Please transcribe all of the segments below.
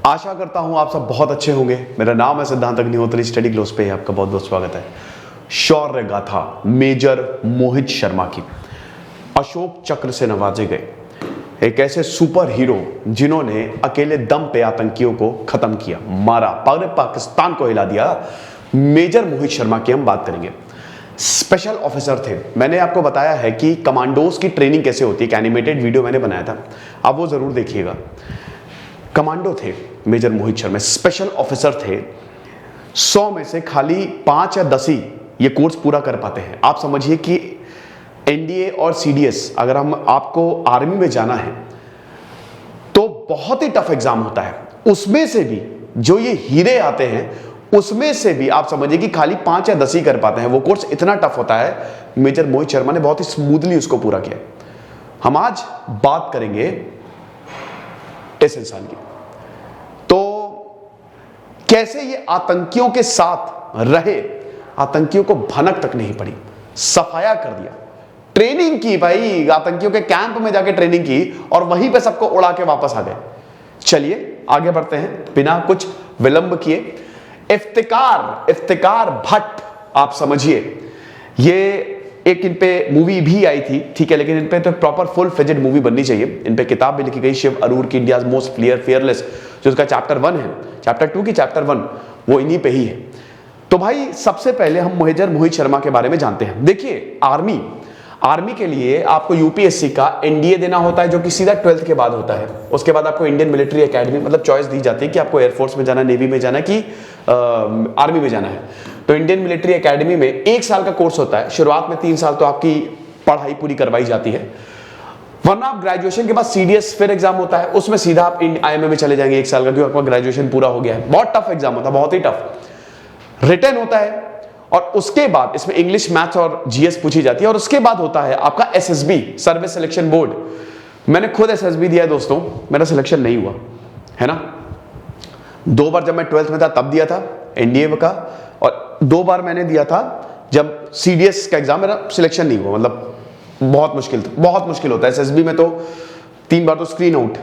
आशा करता हूं आप सब बहुत अच्छे होंगे। मेरा नाम है सिद्धांत अग्निहोत्री, स्टडी ग्लोस पे आपका बहुत बहुत स्वागत है। शौर्य गाथा मेजर मोहित शर्मा की अशोक चक्र से नवाजे गए एक ऐसे सुपर हीरो जिन्होंने अकेले दम पे आतंकियों को खत्म किया, मारा, पूरे पाकिस्तान को हिला दिया। मेजर मोहित शर्मा की हम बात करेंगे। स्पेशल ऑफिसर थे। मैंने आपको बताया है कि कमांडोज की ट्रेनिंग कैसे होती है, एक एनिमेटेड वीडियो मैंने बनाया था, आप वो जरूर देखिएगा। कमांडो थे major Mohit Sharma, special officer थे। 100 में से खाली 5 या 10 ही ये कोर्स पूरा कर पाते हैं। आप समझिए कि एनडीए और सीडीएस, अगर हम आपको आर्मी में जाना है तो बहुत ही टफ एग्जाम होता है। उसमें से भी जो ये हीरे आते हैं उसमें से भी आप समझिए कि खाली 5 या 10 ही कर पाते हैं। वो कोर्स इतना टफ होता है। मेजर मोहित शर्मा ने बहुत ही स्मूथली उसको पूरा किया। हम आज बात करेंगे इस इंसान की, तो कैसे ये आतंकियों के साथ रहे, आतंकियों को भनक तक नहीं पड़ी, सफाया कर दिया, ट्रेनिंग की भाई, आतंकियों के कैंप में जाके ट्रेनिंग की और वहीं पे सबको उड़ा के वापस आ गए। चलिए आगे बढ़ते हैं बिना कुछ विलंब किए। इफ्तिकार भट्ट, आप समझिए, ये एक इन पे मूवी भी आई थी, ठीक है, लेकिन इन पे तो प्रॉपर फुल फ्लेजेड मूवी बननी चाहिए। इन पे किताब भी लिखी गई, शिव अरूर की इंडियाज मोस्ट फियरलेस, जो उसका चैप्टर 1 है, चैप्टर 2 की चैप्टर 1 वो इन्हीं पे ही है। तो भाई सबसे पहले हम मेजर मोहित शर्मा के बारे में जानते हैं। देखिए आर्मी के लिए आपको यूपीएससी का एनडीए देना होता है, जो कि सीधा 12th के बाद होता है। उसके बाद आपको इंडियन मिलिट्री एकेडमी, मतलब चॉइस दी जाती है कि आपको एयरफोर्स में जाना, नेवी में जाना कि आर्मी में जाना है। तो इंडियन मिलिट्री एकेडमी में 1 साल का कोर्स होता है। शुरुआत में 3 साल तो आपकी पढ़ाई पूरी करवाई जाती है, वरना आप ग्रेजुएशन के बाद सीडीएस फिर एग्जाम होता है, उसमें सीधा आप आईएमए में चले जाएंगे 1 साल का, क्योंकि आपका ग्रेजुएशन पूरा हो गया है। बहुत टफ एग्जाम होता है, बहुत ही टफ। रिटन होता है और उसके बाद इसमें इंग्लिश, मैथ्स और जीएस पूछी जाती है। और उसके बाद होता है आपका एसएसबी, सर्विस सिलेक्शन बोर्ड। मैंने खुद एसएसबी दिया है दोस्तों, मेरा सिलेक्शन नहीं हुआ है ना। 2 बार जब मैं 12th में था तब दिया था एनडीए का, और 2 बार मैंने दिया था जब सीडीएस का एग्जाम, मेरा सिलेक्शन नहीं हुआ। मतलब बहुत मुश्किल था, बहुत मुश्किल होता है। एसएसबी में तो 3 बार तो स्क्रीन आउट।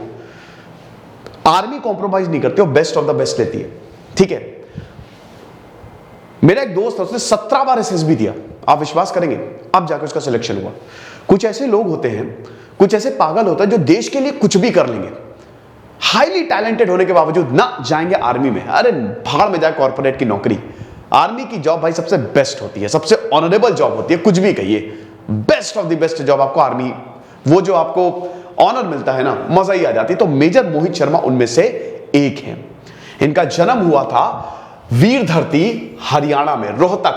आर्मी कॉम्प्रोमाइज नहीं करती, वो बेस्ट ऑफ द बेस्ट लेती है, ठीक है। मेरा एक दोस्त है, उसने 17 बार एसएसबी दिया, आप विश्वास करेंगे, अब जाकर उसका सिलेक्शन हुआ। कुछ ऐसे लोग होते हैं, कुछ ऐसे पागल होते हैं जो देश के लिए कुछ भी कर लेंगे, हाईली टैलेंटेड होने के बावजूद ना जाएंगे आर्मी में। अरे भाड़ में जाए कॉर्पोरेट की नौकरी। आर्मी की जॉब भाई सबसे बेस्ट होती है, सबसे ऑनरेबल जॉब होती है, कुछ भी कहिए, best of the best job आपको आर्मी, वो जो आपको ऑनर मिलता है ना, मजा ही आ जाती है। तो मेजर मोहित शर्मा उनमें से एक है। इनका जन्म हुआ था वीर धरती हरियाणा में, रोहतक,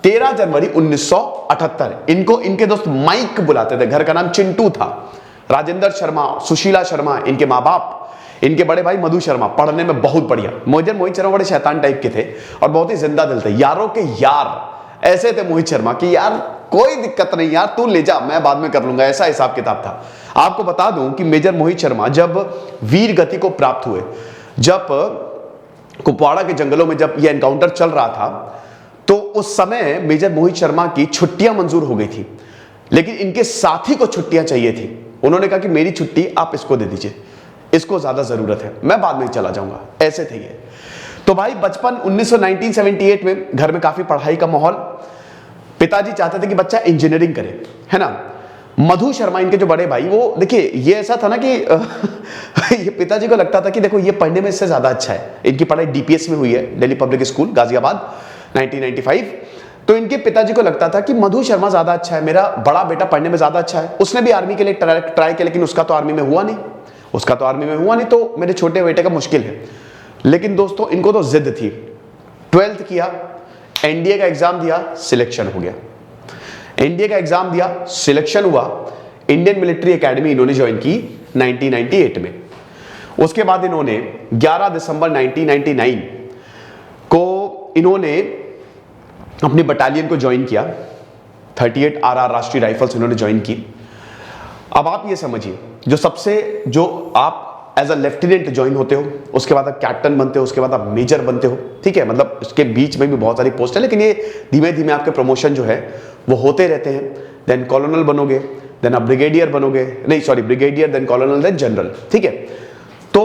13 जनवरी 1978। इनको इनके दोस्त माइक बुलाते थे, घर का नाम चिंटू था। राजेंद्र शर्मा, सुशीला शर्मा इनके माँ बाप, इनके बड़े भाई मधु शर्मा, पढ़ने में बहुत बढ़िया। मेजर मोहित शर्मा बड़े शैतान टाइप के थे और बहुत ही जिंदा दिल थे, यारों के यार ऐसे थे मोहित शर्मा कि यार कोई दिक्कत नहीं यार, तू ले जा, मैं बाद में कर लूंगा, ऐसा हिसाब किताब था। आपको बता दूं कि मेजर मोहित शर्मा जब वीर गति को प्राप्त हुए, जब कुपवाड़ा के जंगलों में जब यह एनकाउंटर चल रहा था, तो उस समय मेजर मोहित शर्मा की छुट्टियां मंजूर हो गई थी, लेकिन इनके साथी को छुट्टियां चाहिए थी। उन्होंने कहा कि मेरी छुट्टी आप इसको दे दीजिए, इसको ज्यादा जरूरत है, मैं बाद में चला जाऊंगा, ऐसे थे ये। तो भाई बचपन 1978 में घर में काफी पढ़ाई का माहौल। पिताजी चाहते थे कि बच्चा इंजीनियरिंग करे, है ना। मधु शर्मा इनके जो बड़े भाई, वो देखिए ये ऐसा था ना कि ये पिताजी को लगता था कि देखो ये पढ़ने में इससे ज्यादा अच्छा है। इनकी पढ़ाई डीपीएस में हुई है, दिल्ली पब्लिक स्कूल गाजियाबाद, 1995। तो इनके पिताजी को लगता था कि मधु शर्मा ज्यादा अच्छा है, मेरा बड़ा बेटा पढ़ने में ज्यादा अच्छा है। उसने भी आर्मी के लिए ट्राई किया, लेकिन उसका तो आर्मी में हुआ नहीं, तो मेरे छोटे बेटे का मुश्किल है। लेकिन दोस्तों इनको तो जिद थी। 12th किया, एनडीए का एग्जाम दिया, सिलेक्शन हो गया। एनडीए का एग्जाम दिया, सिलेक्शन हुआ। इंडियन मिलिट्री एकेडमी इन्होंने ज्वाइन की 1998 में। उसके बाद इन्होंने 11 दिसंबर 1999 को इन्होंने अपनी बटालियन को ज्वाइन किया। 38 आरआर राष्ट्रीय राइफल्स इन्होंने ज्वाइन की। अब आप ये समझिए, जो आप एज अ लेफ्टिनेंट ज्वाइन होते हो, उसके बाद आप कैप्टन बनते हो, उसके बाद आप मेजर बनते हो, ठीक है। मतलब इसके बीच में भी बहुत सारी पोस्ट है, लेकिन ये धीमे धीमे आपके प्रमोशन जो है वो होते रहते हैं। देन कॉलोनल बनोगे, देन आप ब्रिगेडियर बनोगे, नहीं sorry brigadier, then colonel, then general, ठीक है। तो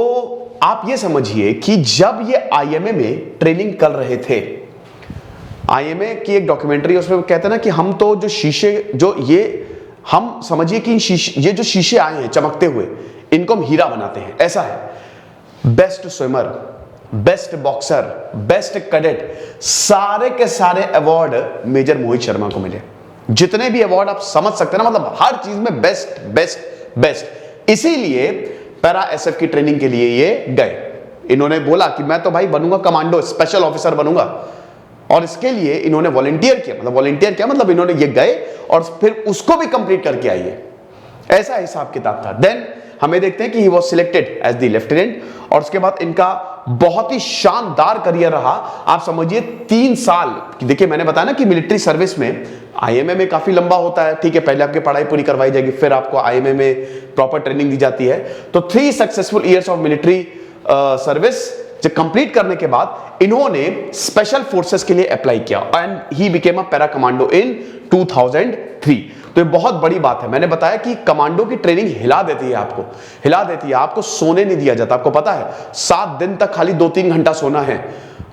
आप ये समझिए कि जब ये आईएमए में ट्रेनिंग कर रहे थे, आईएमए की एक डॉक्यूमेंट्री, उसमें कहते हैं ना कि हम तो जो शीशे, जो ये हम समझिए कि ये जो शीशे आए हैं चमकते हुए, इनको हम हीरा बनाते हैं, ऐसा है। Best swimmer, best boxer, best cadet, सारे के सारे अवार्ड मेजर मोहित शर्मा को मिले। जितने भी अवार्ड आप समझ सकते हैं ना, मतलब हर चीज में बेस्ट बेस्ट बेस्ट। इसीलिए पैरा एसएफ की ट्रेनिंग के लिए ये गए। इन्होंने बोला कि मैं तो भाई बनूंगा कमांडो, स्पेशल ऑफिसर बनूंगा, और इसके लिए इन्होंने वॉलंटियर किया। मतलब वॉलंटियर क्या मतलब, इन्होंने ये गए और फिर उसको भी कंप्लीट करके आइए, ऐसा हिसाब किताब था। देन हमें देखते हैं कि he was selected as the lieutenant, और उसके बाद इनका बहुत ही शानदार करियर रहा। आप समझिए 3 साल। देखिए मैंने बताया ना कि मिलिट्री सर्विस में आईएमए में काफी लंबा होता है, ठीक है। पहले आपकी पढ़ाई पूरी करवाई जाएगी, फिर आपको आईएमए में प्रॉपर ट्रेनिंग दी जाती है। तो 3 successful years of military service जब कंप्लीट करने के बाद इन्होंने स्पेशल फोर्सेस के लिए अप्लाई किया, and he became a para commando in 2003। तो ये बहुत बड़ी बात है। मैंने बताया कि कमांडो की ट्रेनिंग हिला देती है आपको, हिला देती है आपको। सोने नहीं दिया जाता, आपको पता है 7 दिन तक खाली 2-3 घंटा सोना है।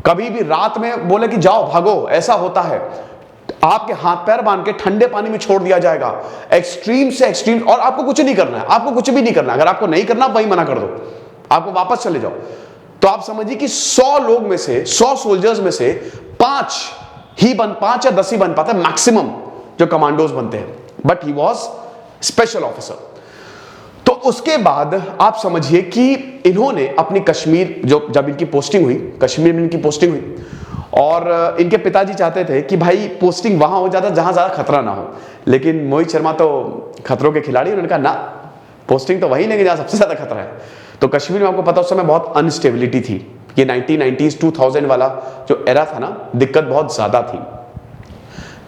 कभी भी रात में बोले कि जाओ भागो, ऐसा होता है। आपके हाथ पैर बांध के ठंडे पानी में छोड़ दिया जाएगा, एक्सट्रीम से एक्सट्रीम, और आपको कुछ नहीं करना है, आपको कुछ भी नहीं करना। अगर आपको नहीं करना, वही मना कर दो, आपको वापस चले जाओ। तो आप समझिए कि 100 लोग में से, 100 सोल्जर्स में से 5 या 10 ही बन पाते हैं मैक्सिमम जो कमांडोज बनते हैं। But he was special officer. तो उसके बाद आप समझिए कि इन्होंने अपनी कश्मीर, जो जब इनकी पोस्टिंग हुई, कश्मीर में इनकी पोस्टिंग हुई, और इनके पिताजी चाहते थे कि भाई पोस्टिंग वहां हो जाता जहां ज्यादा खतरा ना हो। लेकिन मोहित शर्मा तो खतरों के खिलाड़ी, उन्होंने कहा ना, पोस्टिंग तो वहीं लेंगे जहां सबसे ज्यादा खतरा है। तो कश्मीर में आपको पता उस समय बहुत अनस्टेबिलिटी थी। ये 1990s 2000 वाला जो एरा था ना, दिक्कत बहुत ज्यादा थी,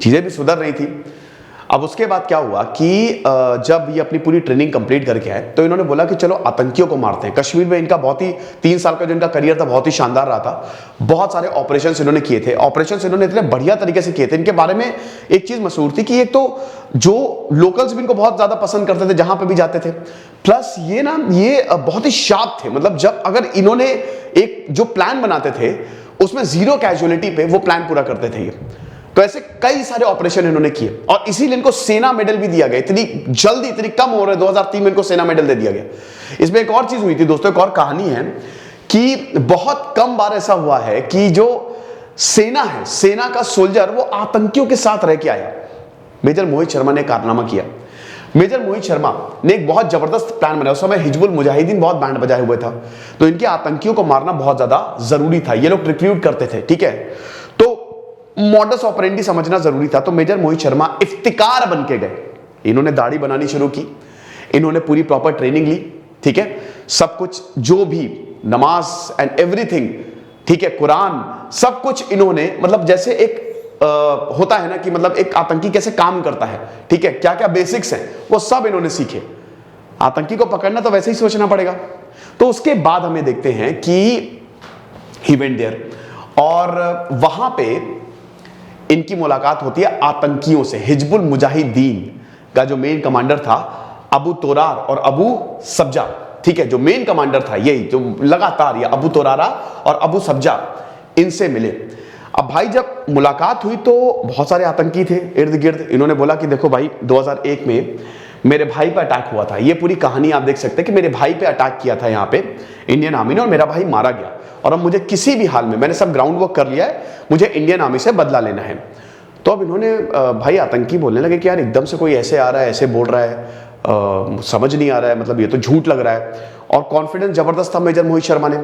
चीजें भी सुधर रही थी। अब उसके बाद क्या हुआ कि जब ये अपनी पूरी ट्रेनिंग कंप्लीट करके आए, तो इन्होंने बोला कि चलो आतंकियों को मारते हैं। कश्मीर में इनका बहुत ही 3 साल का जो इनका करियर था बहुत ही शानदार रहा था। बहुत सारे ऑपरेशंस इन्होंने किए थे, ऑपरेशंस इन्होंने इतने बढ़िया तरीके से किए थे। इनके बारे में एक चीज मशहूर थी कि एक तो जो लोकल्स भी इनको बहुत ज्यादा पसंद करते थे जहां पे भी जाते थे, प्लस ये ना, ये बहुत ही शार्प थे। मतलब जब अगर इन्होंने एक जो प्लान बनाते थे उसमें 0 कैजुअलिटी पे वो प्लान पूरा करते थे ये। तो ऐसे कई सारे ऑपरेशन इन्होंने किए, और इसीलिए इनको सेना मेडल भी दिया गया। इतनी जल्दी, इतनी कम उम्र में 2003 में इनको सेना मेडल दे दिया गया। इसमें एक और चीज हुई थी दोस्तों, एक और कहानी है कि बहुत कम बार ऐसा हुआ है कि जो सेना है, सेना का सोल्जर वो आतंकियों के साथ रह के आया। मेजर मोहित शर्मा ने कारनामा किया। मेजर मोहित शर्मा ने एक बहुत जबरदस्त प्लान बनाया। उस समय हिजबुल मुजाहिदीन बहुत बैंड बजाए हुए था, तो इनके आतंकियों को मारना बहुत ज्यादा जरूरी था। ये लोग रिक्रूट करते थे, ठीक है। तो मॉडस ऑपरेंडी समझना जरूरी था। तो मेजर मोहित शर्मा इफ्तिकार बन के गए। इन्होंने दाढ़ी बनानी शुरू की, इन्होंने पूरी प्रॉपर ट्रेनिंग ली, ठीक है। सब कुछ, जो भी नमाज एंड एवरीथिंग, ठीक है, कुरान, सब कुछ इन्होंने, मतलब जैसे एक होता है ना कि मतलब एक आतंकी कैसे काम करता है, ठीक है, क्या क्या बेसिक्स हैं, वो सब इन्होंने सीखे। आतंकी को पकड़ना तो वैसे ही सोचना पड़ेगा। तो उसके बाद हमें देखते हैं कि ही वेंट देयर, और वहां पे इनकी मुलाकात होती है आतंकियों से। हिजबुल मुजाहिदीन का जो मेन कमांडर था अबू तोरार और अबू सब्जा, ठीक है, जो मेन कमांडर था यही, जो लगातार ये अबू तोरारा और अबू सब्जा, इनसे मिले। अब भाई जब मुलाकात हुई तो बहुत सारे आतंकी थे इर्द गिर्द। इन्होंने बोला कि देखो भाई, 2001 में मेरे भाई पे अटैक हुआ था। ये पूरी कहानी आप देख सकते हैं कि मेरे भाई पे अटैक किया था यहाँ पे इंडियन आर्मी ने, और मेरा भाई मारा गया, और अब मुझे किसी भी हाल में, मैंने सब ग्राउंड वर्क कर लिया है, मुझे इंडियन आर्मी से बदला लेना है। तो अब इन्होंने भाई आतंकी बोलने लगे कि यार एकदम से कोई ऐसे आ रहा है, ऐसे बोल रहा है, समझ नहीं आ रहा है, मतलब ये तो झूठ लग रहा है। और कॉन्फिडेंस जबरदस्त था मेजर मोहित शर्मा ने,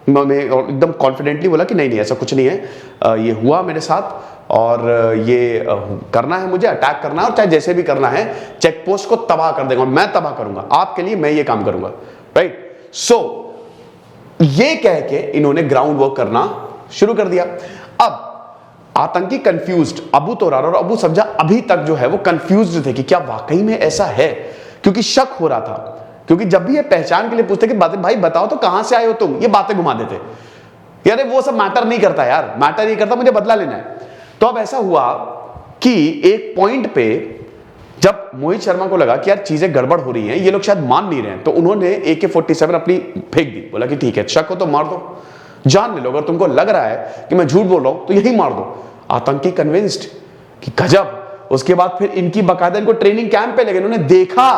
और एकदम कॉन्फिडेंटली बोला कि नहीं नहीं ऐसा कुछ नहीं है, ये हुआ मेरे साथ, और ये करना है, मुझे अटैक करना है, और चाहे जैसे भी करना है, चेक पोस्ट को तबाह कर देगा, मैं तबाह करूंगा आपके लिए, मैं ये काम करूंगा, राइट। सो ये कह के इन्होंने ग्राउंड वर्क करना शुरू कर दिया। अब आतंकी कंफ्यूज्ड, अबू तोरार और अबू सब्जा अभी तक जो है वो कंफ्यूज्ड थे कि क्या वाकई में ऐसा है, क्योंकि शक हो रहा था। क्योंकि जब भी ये पहचान के लिए पूछते कि बातें, भाई बताओ तो कहां से आए हो तुम, ये बातें घुमा देते, यार वो सब मैटर नहीं करता यार, मैटर नहीं करता, मुझे बदला लेना है। तो अब ऐसा हुआ कि एक पॉइंट पे जब मोहित शर्मा को लगा कि यार चीजें गड़बड़ हो रही हैं, ये लोग शायद मान नहीं रहे हैं, तो उन्होंने AK-47 अपनी फेंक दी। बोला कि ठीक है, शक हो तो मार दो, जान ले लो, अगर तुमको लग रहा है कि मैं झूठ बोल रहा हूं तो यही मार दो। आतंकी कन्विंस्ड कि गजब। उसके बाद फिर इनकी बाकायदा इनको ट्रेनिंग कैंप पे लगे, इन्होंने देखा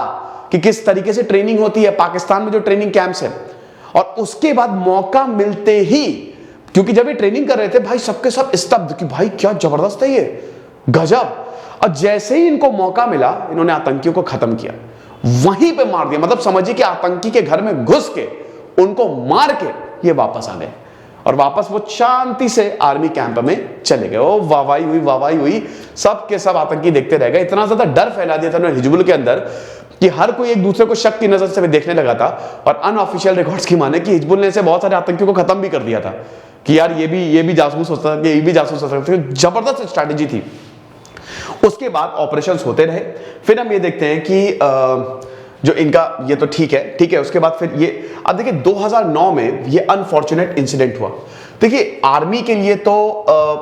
कि किस तरीके से ट्रेनिंग होती है पाकिस्तान में जो ट्रेनिंग कैंप्स है, और उसके बाद मौका मिलते ही, क्योंकि जब ये ट्रेनिंग कर रहे थे भाई सबके सब स्तब्ध कि भाई क्या जबरदस्त है ये, गजब। और जैसे ही इनको मौका मिला इन्होंने आतंकियों को खत्म किया, वहीं पे मार दिया। मतलब समझिए कि आतंकी के घर में घुस के उनको मार के ये वापस आ गए, और वापस वो शांति से आर्मी कैंप में चले गए। ओ वाहवाही हुई, सब के सब आतंकी देखते रह गए। इतना ज्यादा डर फैला दिया था उन्होंने हिजबुल के अंदर कि हर कोई एक दूसरे को शक की नजर से देखने लगा था। और अनऑफिशियल रिकॉर्ड्स की माने कि हिजबुल ने ऐसे बहुत सारे आतंकियों को खत्म भी कर दिया था कि यार ये भी जासूस हो सकता है, ये भी जासूस हो सकता है। जबरदस्त स्ट्रैटेजी थी। उसके बाद ऑपरेशंस होते रहे। फिर हम ये देखते हैं कि जो इनका ये तो ठीक है। उसके बाद फिर ये, अब देखिए 2009 में ये अनफॉर्चुनेट इंसिडेंट हुआ। देखिए आर्मी के लिए तो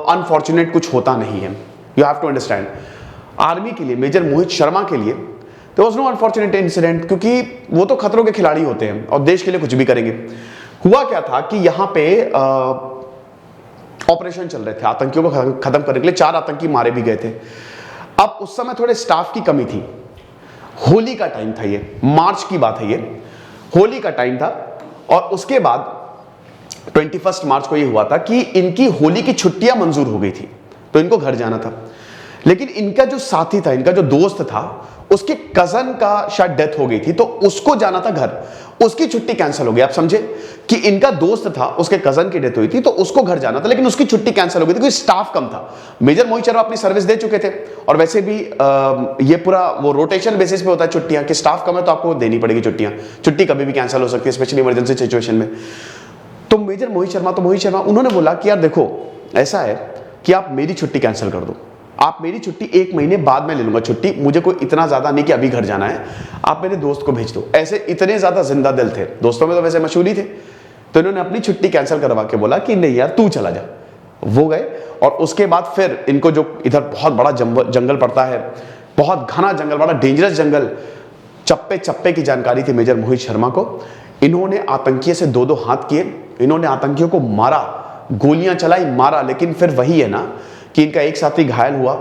अनफॉर्चुनेट कुछ होता नहीं है, you have to understand. Army के लिए, मेजर मोहित शर्मा के लिए तो वाज नो अनफॉर्चुनेट इंसिडेंट, क्योंकि वो तो खतरों के खिलाड़ी होते हैं और देश के लिए कुछ भी करेंगे। हुआ क्या था कि यहां पे ऑपरेशन चल रहे थे, आतंकियों को खत्म करने के लिए 4 आतंकी मारे भी गए थे। अब उस समय थोड़े स्टाफ की कमी थी। होली का टाइम था, ये मार्च की बात है, ये होली का टाइम था। और उसके बाद 21 मार्च को ये हुआ था कि इनकी होली की छुट्टियां मंजूर हो गई थी, तो इनको घर जाना था। लेकिन इनका जो साथी था, इनका जो दोस्त था, उसके कजन का शायद डेथ हो गई थी, तो उसको जाना था घर, उसकी छुट्टी कैंसिल हो गई। आप समझे कि इनका दोस्त था, उसके कजन की डेथ हुई थी, तो उसको घर जाना था, लेकिन उसकी छुट्टी कैंसिल हो गई थी क्योंकि स्टाफ कम था। मेजर मोहित शर्मा अपनी सर्विस दे चुके थे, और वैसे भी ये पूरा वो रोटेशन बेसिस पे होता है छुट्टियां, कि स्टाफ कम है तो आपको देनी पड़ेगी छुट्टियां, छुट्टी कभी भी कैंसिल हो सकती है, स्पेशली इमरजेंसी सिचुएशन में। तो मेजर मोहित शर्मा उन्होंने बोला कि यार देखो ऐसा है कि आप मेरी छुट्टी कैंसिल कर दो, आप मेरी छुट्टी 1 महीने बाद में ले लूंगा छुट्टी, मुझे कोई इतना ज्यादा नहीं कि अभी घर जाना है, आप मेरे दोस्त को भेज दो। ऐसे इतने ज्यादा जिंदा दिल थे, दोस्तों में तो वैसे मशहूर ही थे, तो इन्होंने अपनी छुट्टी कैंसिल करवा के बोला कि नहीं यार तू चला जा। वो गए, और उसके बाद फिर इनको जो इधर बहुत बड़ा जंगल पड़ता है, बहुत घना जंगल, बड़ा डेंजरस जंगल, चप्पे चप्पे की जानकारी थी मेजर मोहित शर्मा को। इन्होंने आतंकियों से 2-2 हाथ किए, इन्होंने आतंकियों को मारा, गोलियां चलाई, मारा। लेकिन फिर वही है ना कि इनका एक साथी घायल हुआ,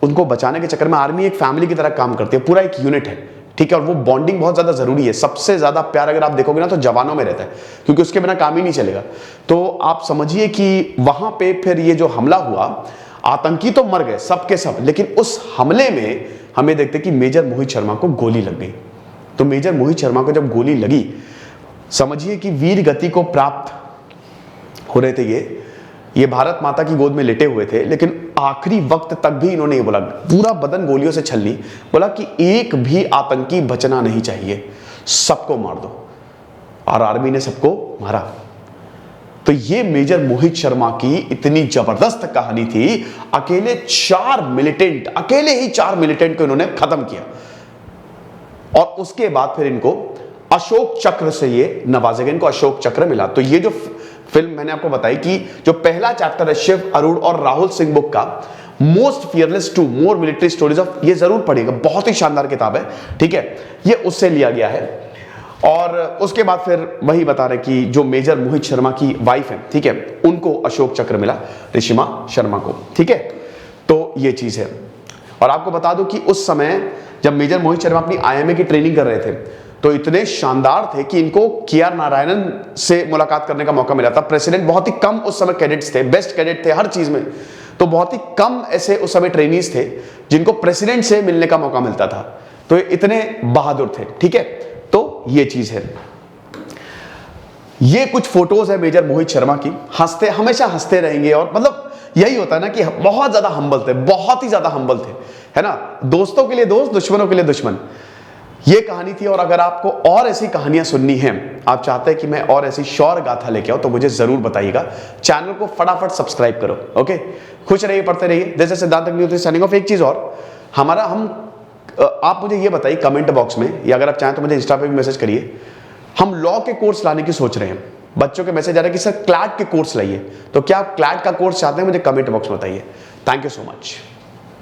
उनको बचाने के चक्कर में आर्मी एक फैमिली की तरह काम करती है, पूरा एक यूनिट है, ठीक है। और वो बॉन्डिंग बहुत ज्यादा जरूरी है। सबसे ज्यादा प्यार अगर आप देखोगे ना तो जवानों में रहता है, क्योंकि उसके बिना काम ही नहीं चलेगा। तो आप समझिए कि वहां पे फिर ये जो हमला हुआ, आतंकी तो मर गए सबके सब, लेकिन उस हमले में हमें देखते कि मेजर मोहित शर्मा को गोली लग गई। तो मेजर मोहित शर्मा को जब गोली लगी, समझिए कि वीर गति को प्राप्त हो रहे थे। ये भारत माता की गोद में लेटे हुए थे, लेकिन आखिरी वक्त तक भी इन्होंने ये बोला, पूरा बदन गोलियों से छलनी, बोला कि एक भी आतंकी बचना नहीं चाहिए, सबको मार दो। और आर्मी ने सबको मारा। तो ये मेजर मोहित शर्मा की इतनी जबरदस्त कहानी थी। अकेले ही 4 मिलिटेंट को इन्होंने खत्म किया, और उसके बाद फिर इनको अशोक चक्र से ये नवाजे गए, इनको अशोक चक्र मिला। तो ये जो फिल्म मैंने आपको बताई कि जो पहला चैप्टर है शिव अरुण और राहुल सिंह बुक का, most fearless 2 more military stories of, ये जरूर पढ़िएगा, बहुत ही शानदार किताब है, ठीक है। ये उससे लिया गया है। और उसके बाद फिर वही बता रहे कि जो मेजर मोहित शर्मा की वाइफ है, ठीक है, उनको अशोक चक्र मिला, ऋषिमा शर्मा को, ठीक है। तो ये चीज है। और आपको बता दूं कि उस समय जब मेजर मोहित शर्मा अपनी IMA की ट्रेनिंग कर रहे थे, तो इतने शानदार थे कि इनको KR नारायणन से मुलाकात करने का मौका मिला था। प्रेसिडेंट, बहुत ही कम उस समय कैडेट्स थे, बेस्ट कैडेट थे हर चीज में, तो बहुत ही कम ऐसे उस समय ट्रेनीज थे जिनको प्रेसिडेंट से मिलने का मौका मिलता था। तो इतने बहादुर थे, ठीक है। तो ये चीज है। ये कुछ फोटोज है मेजर मोहित शर्मा की, हंसते, हमेशा हंसते रहेंगे। और मतलब यही होता है ना कि बहुत ज्यादा हम्बल थे, बहुत ही ज्यादा हम्बल थे, है ना। दोस्तों के लिए दोस्त, दुश्मनों के लिए दुश्मन, ये कहानी थी। और अगर आपको और ऐसी कहानियां सुननी है, आप चाहते हैं कि मैं और ऐसी शौर्य गाथा लेके आऊं, तो मुझे जरूर बताइएगा। चैनल को फटाफट सब्सक्राइब करो, ओके। खुश रहिए, पढ़ते रहिए। जैसे सिद्धांत न्यूज साइनिंग ऑफ। एक चीज और, आप मुझे ये बताइए कमेंट बॉक्स में, या अगर आप चाहें तो मुझे इंस्टा पे भी मैसेज करिए। हम लॉ के कोर्स लाने की सोच रहे हैं, बच्चों के मैसेज आ रहे हैं कि सर क्लैट के कोर्स लाइए, तो क्या आप क्लैट का कोर्स चाहते हैं, मुझे कमेंट बॉक्स में बताइए। Thank you so much.